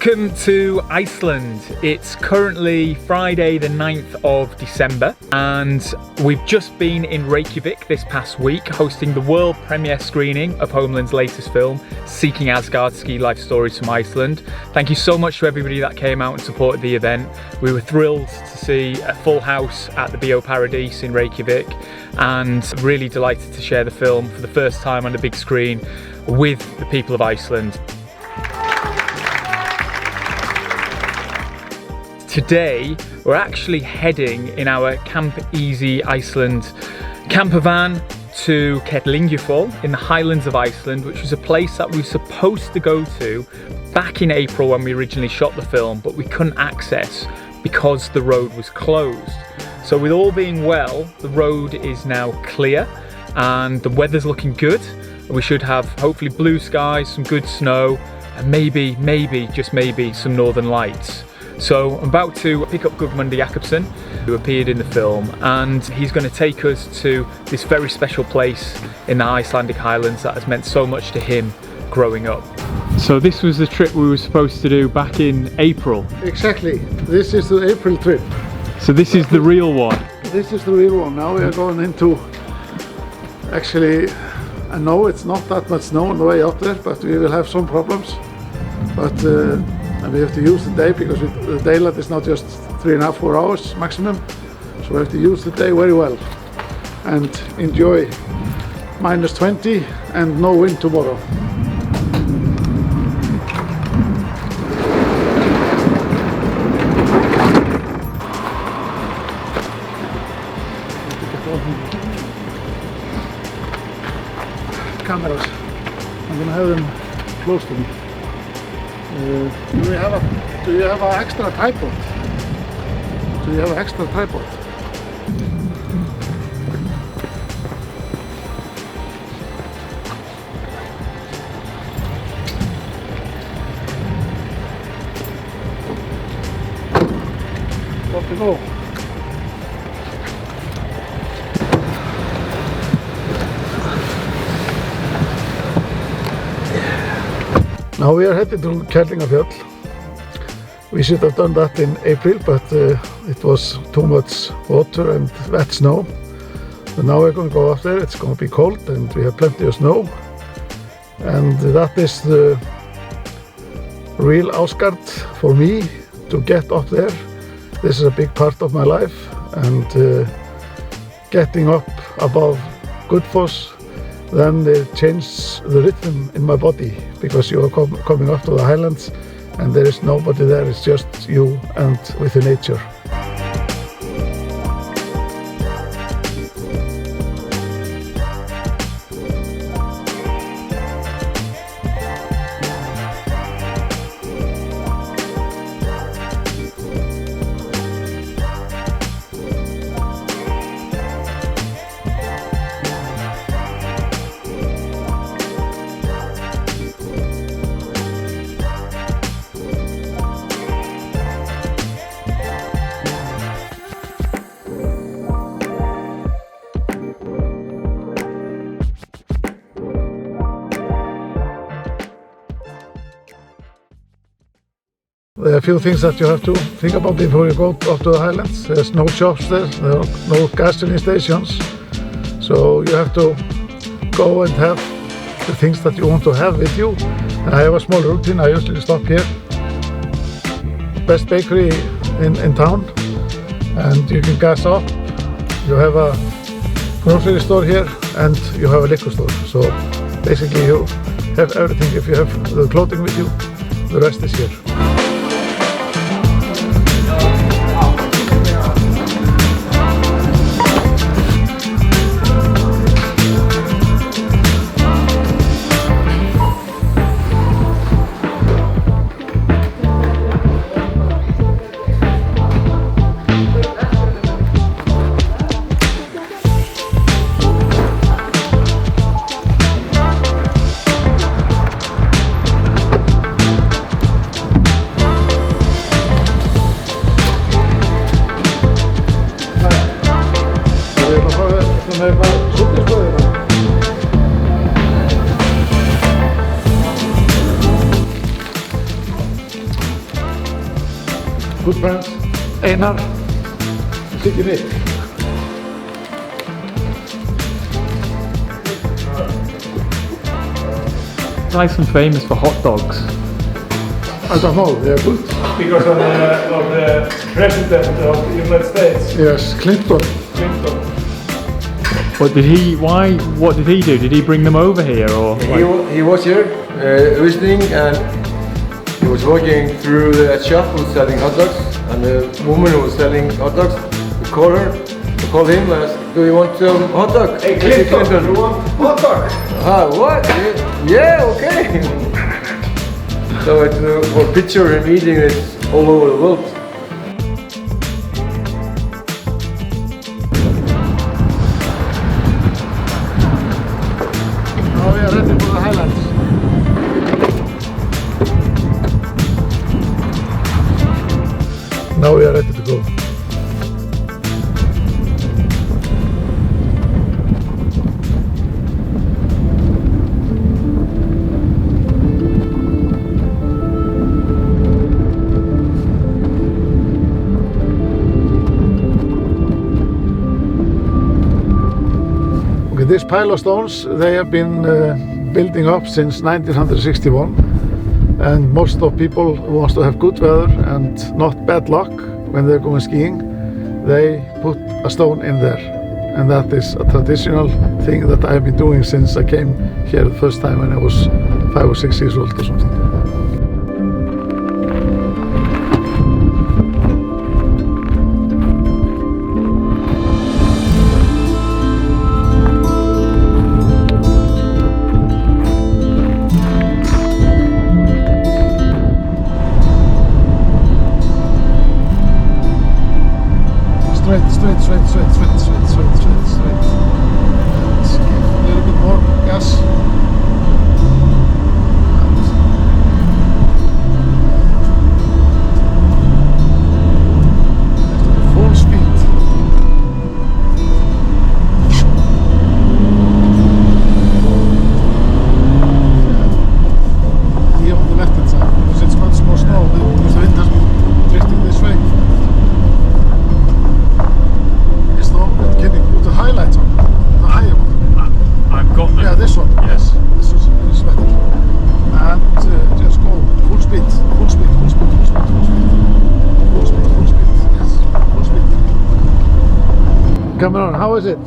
Welcome to Iceland. It's currently Friday the 9th of December and we've just been in Reykjavik this past week hosting the world premiere screening of Holmlands' latest film, Seeking Asgard: Ski Life Stories from Iceland. Thank you so much to everybody that came out and supported the event. We were thrilled to see a full house at the Bio Paradise in Reykjavik and really delighted to share the film for the first time on the big screen with the people of Iceland. Today, we're actually heading in our Camp Easy Iceland camper van to Kerlingarfjöll in the Highlands of Iceland, which was a place that we were supposed to go to back in April when we originally shot the film, but we couldn't access because the road was closed. So with all being well, the road is now clear and the weather's looking good. We should have hopefully blue skies, some good snow, and maybe, just maybe, some northern lights. So I'm about to pick up Guðmundur Jakobsson, who appeared in the film, and he's going to take us to this very special place in the Icelandic Highlands that has meant so much to him growing up. So this was the trip we were supposed to do back in April. Exactly. This is the April trip. So this is the real one. This is the real one. Now we are going into, actually, I know it's not that much snow on the way up there, but we will have some problems. But and we have to use the day because the daylight is not just 3.5 4 hours maximum. So we have to use the day very well and enjoy -20 and no wind tomorrow. Cameras. I'm gonna have them close to me. Do you have an extra tripod? Do you have an extra tripod? Off we go. Now we are headed to Kerlingarfjöll. We should have done that in April, but it was too much water and wet snow. So now we're going to go up there. It's going to be cold and we have plenty of snow. And that is the real Asgard for me, to get up there. This is a big part of my life, and getting up above Guðfoss, then it changed the rhythm in my body, because you are coming up to the highlands and there is nobody there, it's just you and with the nature. There are a few things that you have to think about before you go up to the highlands. There's no shops there are no gasoline stations. So you have to go and have the things that you want to have with you. And I have a small routine. I usually stop here. Best bakery in town. And you can gas up. You have a grocery store here and you have a liquor store. So basically you have everything. If you have the clothing with you, the rest is here. good friends, Einar, Siggi Nick. Iceland famous for hot dogs. I don't know, they are good. Because of the president of the United States. Yes, Clinton. What did he do? Did he bring them over here or? He was here visiting, and he was walking through the shop who was selling hot dogs, and the woman who was selling hot dogs, we called him and asked, do you want some hot dog? Hey Clinton, you want hot dog? What? Yeah, okay. So it's for picture and eating it all over the world. Now we are ready for the Highlands. Now we are ready to go. These pile of stones, they have been building up since 1961, and most of people who want to have good weather and not bad luck when they're going skiing, they put a stone in there, and that is a traditional thing that I have been doing since I came here the first time when I was 5 or 6 years old or something. Straight. Let's give a little bit more gas. Full speed. Here on the left hand side, because it's much more snow, because the wind has been drifting this way. Can you put the highlights on? The higher one? I've got them. Yeah, this one. Yes. This is better. And just go full speed. Full speed. Yes. Full speed. Cameron, how is it?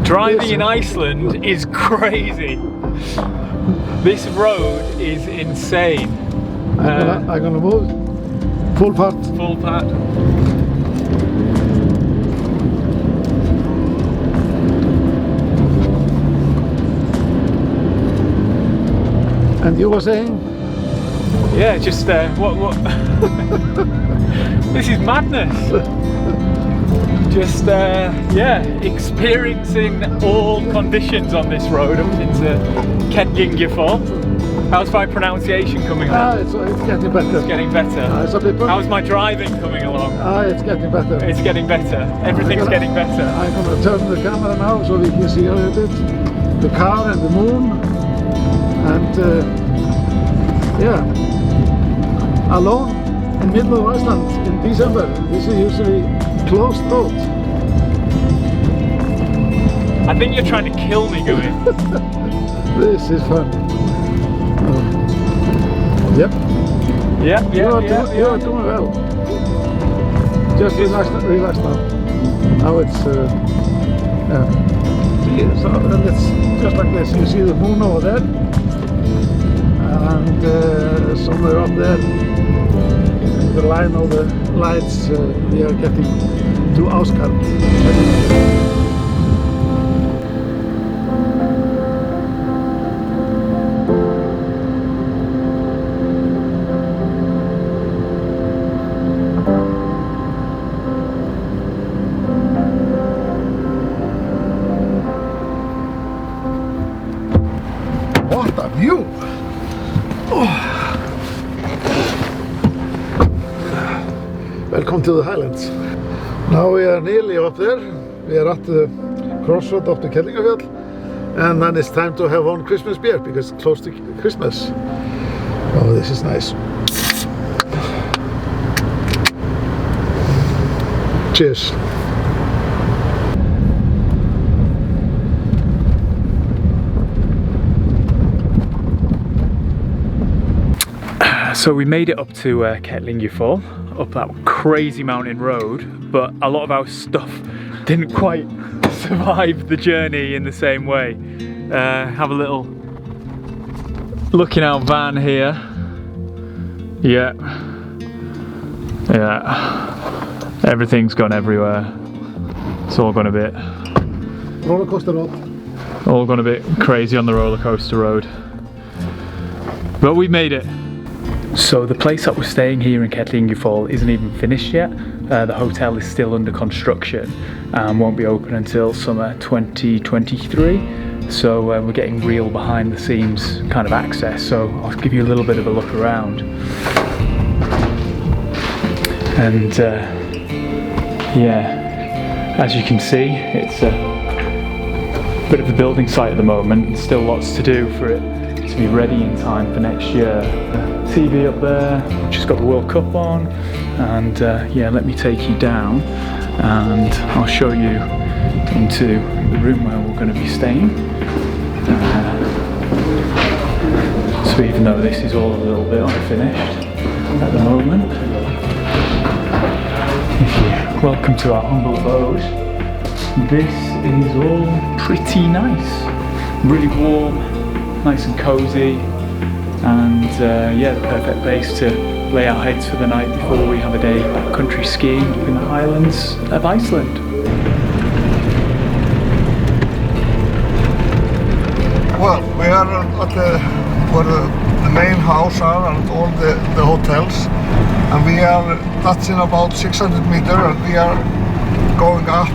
Driving in Iceland is crazy. This road is insane. I'm gonna move. Full part. Full part. And you were saying? Yeah, just what? This is madness. Just yeah, experiencing all conditions on this road up into Kerlingarfjöll. How's my pronunciation coming along? It's getting better. It's getting better. How's my driving coming along? It's getting better. It's getting better. Everything's getting better. I'm gonna turn the camera now so we can see a little bit the car and the moon. And yeah, alone in middle of Iceland in December. This is usually closed road. I think you're trying to kill me, Guðmundur. This is fun. Yep. You are doing well. Just relax now. Now it's yeah. So it's just like this. You see the moon over there. And somewhere up there, the line of the lights, we are getting to Asgard. What a view! Welcome to the Highlands. Now we are nearly up there. We are at the crossroad of the Kerlingarfjöll, and then it's time to have one Christmas beer because it's close to Christmas. Oh, this is nice. Cheers. So we made it up to Kerlingarfjöll, up that crazy mountain road, but a lot of our stuff didn't quite survive the journey in the same way. Have a little look in our van here. Yeah, everything's gone everywhere. It's all gone a bit Roller coaster road. all gone a bit crazy on the roller coaster road, but we made it. So the place that we're staying here in Kerlingarfjöll isn't even finished yet. The hotel is still under construction and won't be open until summer 2023. So we're getting real behind the scenes kind of access. So I'll give you a little bit of a look around. And yeah, as you can see, it's a bit of a building site at the moment. Still lots to do for it to be ready in time for next year. TV up there, just got the World Cup on, and yeah, let me take you down and I'll show you into the room where we're going to be staying. So even though this is all a little bit unfinished at the moment, welcome to our humble abode. This is all pretty nice, really warm, nice and cozy. And yeah, the perfect place to lay our heads for the night before we have a day country skiing in the Highlands of Iceland. Well, we are at where the main house are and all the hotels, and we are that's in about 600 meters, and we are going up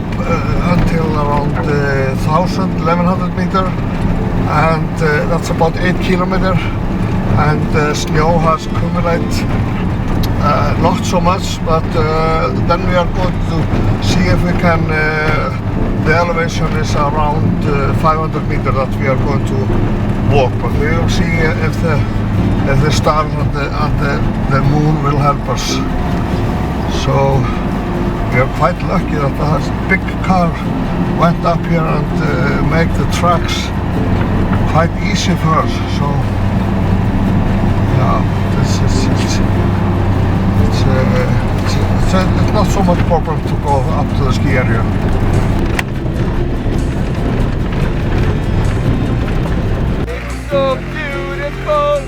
until around 1100 meters, and that's about 8 kilometers. And snow has accumulated not so much, but then we are going to see if we can, the elevation is around 500 meters that we are going to walk, but we will see if the stars and the moon will help us. So we are quite lucky that a big car went up here and make the tracks quite easy for us. So it's not so much problem to go up to the ski area. It's so beautiful.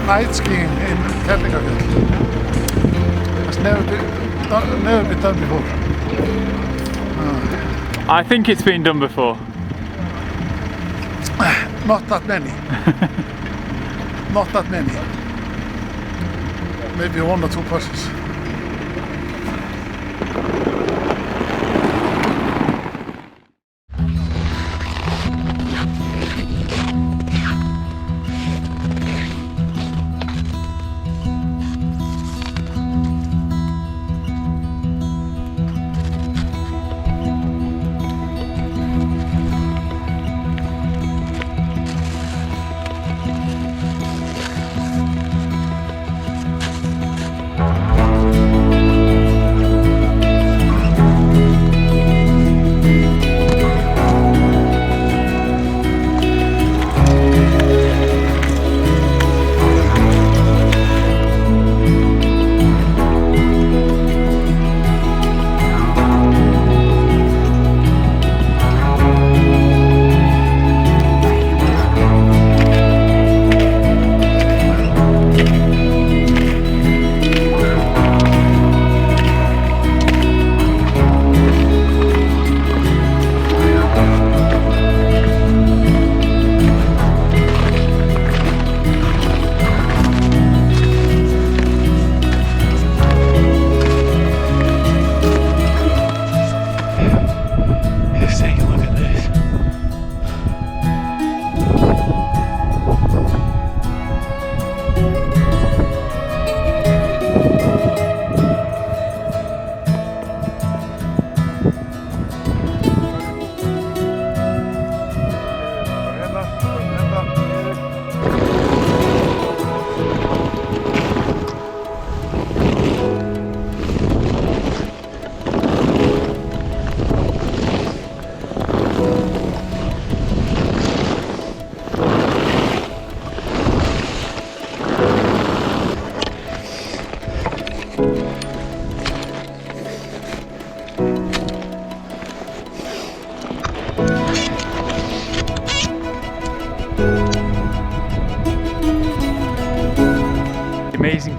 night skiing in Kerlingarfjöll. It's never been done before. I think it's been done before. Not that many. Not that many. Maybe one or two persons.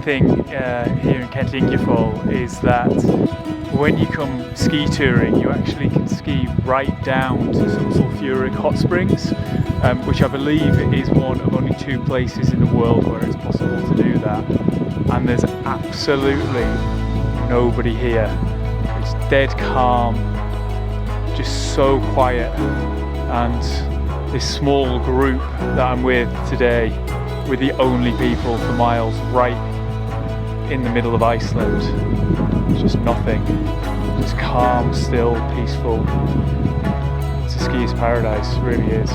thing here in Kerlingarfjöll is that when you come ski touring, you actually can ski right down to some sulfuric hot springs, which I believe is one of only 2 places in the world where it's possible to do that. And there's absolutely nobody here. It's dead calm, just so quiet. And this small group that I'm with today, we're the only people for miles right in the middle of Iceland. It's just nothing. Just calm, still, peaceful. It's a skier's paradise, it really is.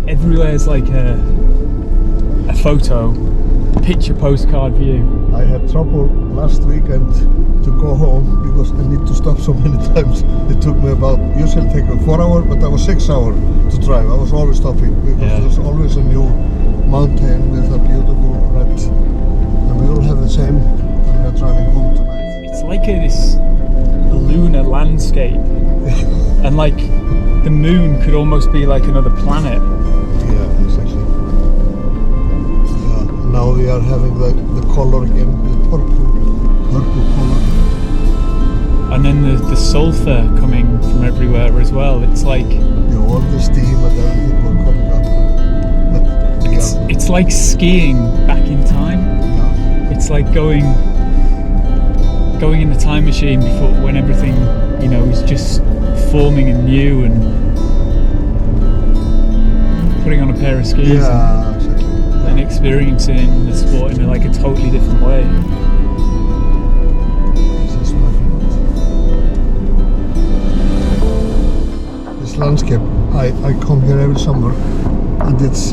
Everywhere's like a photo, picture postcard view. I had trouble last weekend to go home because I need to stop so many times. It took me about, usually take 4 hours, but that was 6 hours to drive. I was always stopping because there's always a new mountain with a beautiful red. And we all have the same when we're driving home tonight. It's like this lunar landscape, and like the moon could almost be like another planet. Yeah, exactly. Now we are having the color again, the purple color. And then the sulphur coming from everywhere as well. It's like all the steam and everything were coming up. But, it's like skiing back in time. Yeah. It's like going in the time machine before, when everything, you know, is just forming anew, and putting on a pair of skis. Yeah, exactly. And experiencing the sport in like a totally different way. This is my favorite. This landscape, I come here every summer, and it's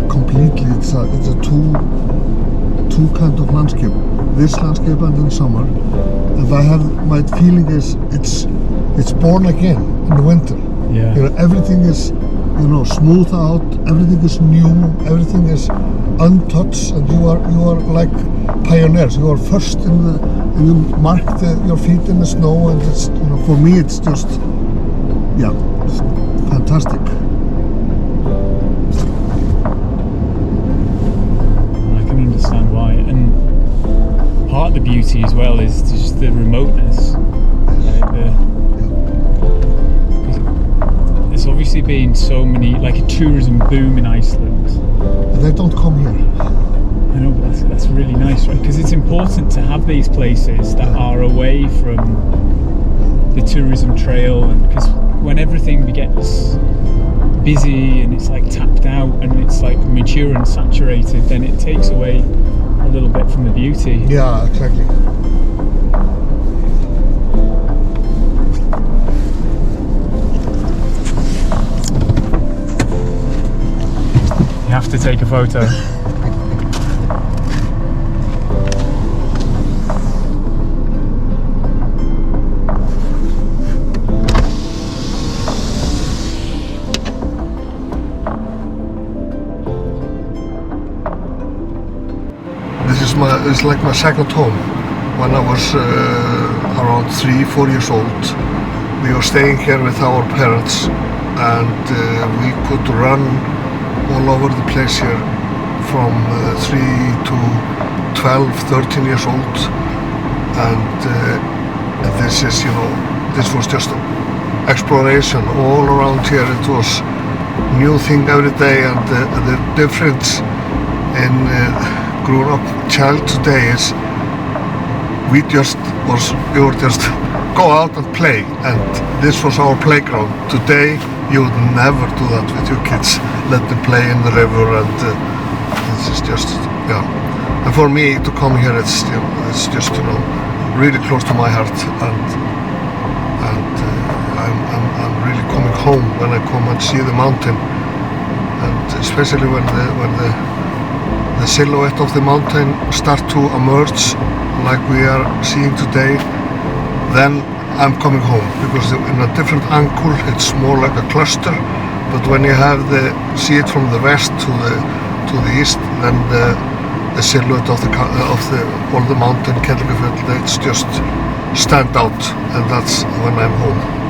completely, it's a two kind of landscape. This landscape and in summer, and my feeling is it's born again in the winter. Yeah. You know, everything is, you know, smooth out, everything is new, everything is untouched, and you are like pioneers. You are first and you mark your feet in the snow, and it's, you know, for me it's just, yeah, it's fantastic. I can understand why, and part of the beauty as well is just the remoteness. There's obviously been so many, like a tourism boom in Iceland. And they don't come here. I know, but that's really nice, right? Because it's important to have these places that are away from the tourism trail, and because when everything gets busy and it's like tapped out and it's like mature and saturated, then it takes away a little bit from the beauty. Yeah, exactly. You have to take a photo. It's like my second home. When I was around 3-4 years old, we were staying here with our parents, and we could run all over the place here from 3 to 12-13 years old, and this is, you know, this was just exploration all around here. It was new thing every day, and the difference in growing up child today is we were just go out and play, and this was our playground. Today you would never do that with your kids, let them play in the river, and this is just, yeah. And for me to come here, it's just, you know, really close to my heart, and I'm really coming home when I come and see the mountain, and especially when the silhouette of the mountain start to emerge like we are seeing today, then I'm coming home, because in a different angle it's more like a cluster, but when you see it from the west to the east, then the silhouette of the mountain Kerlingarfjöll, it's just stand out, and that's when I'm home.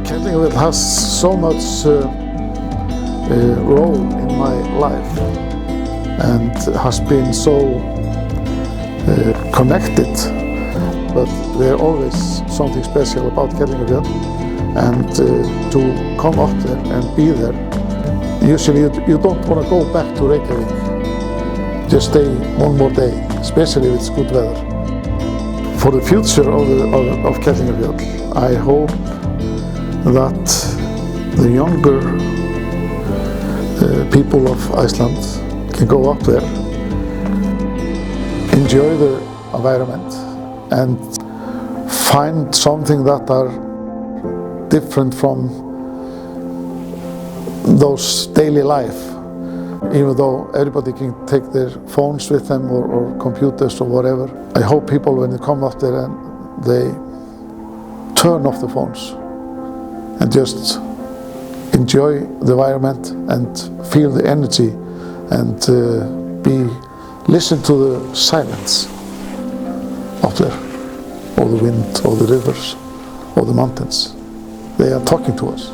Kerlingarfjöll has so much role in my life, and has been so connected, but there's always something special about Kerlingarfjöll, and to come up there and be there, usually you don't want to go back to Reykjavik, just stay one more day, especially if it's good weather. For the future of Kerlingarfjöll, I hope that the younger people of Iceland can go up there, enjoy the environment, and find something that are different from those daily life. Even though everybody can take their phones with them, or computers or whatever, I hope people, when they come up there, and they turn off the phones and just enjoy the environment and feel the energy, and listen to the silence up there, or the wind, or the rivers, or the mountains. They are talking to us.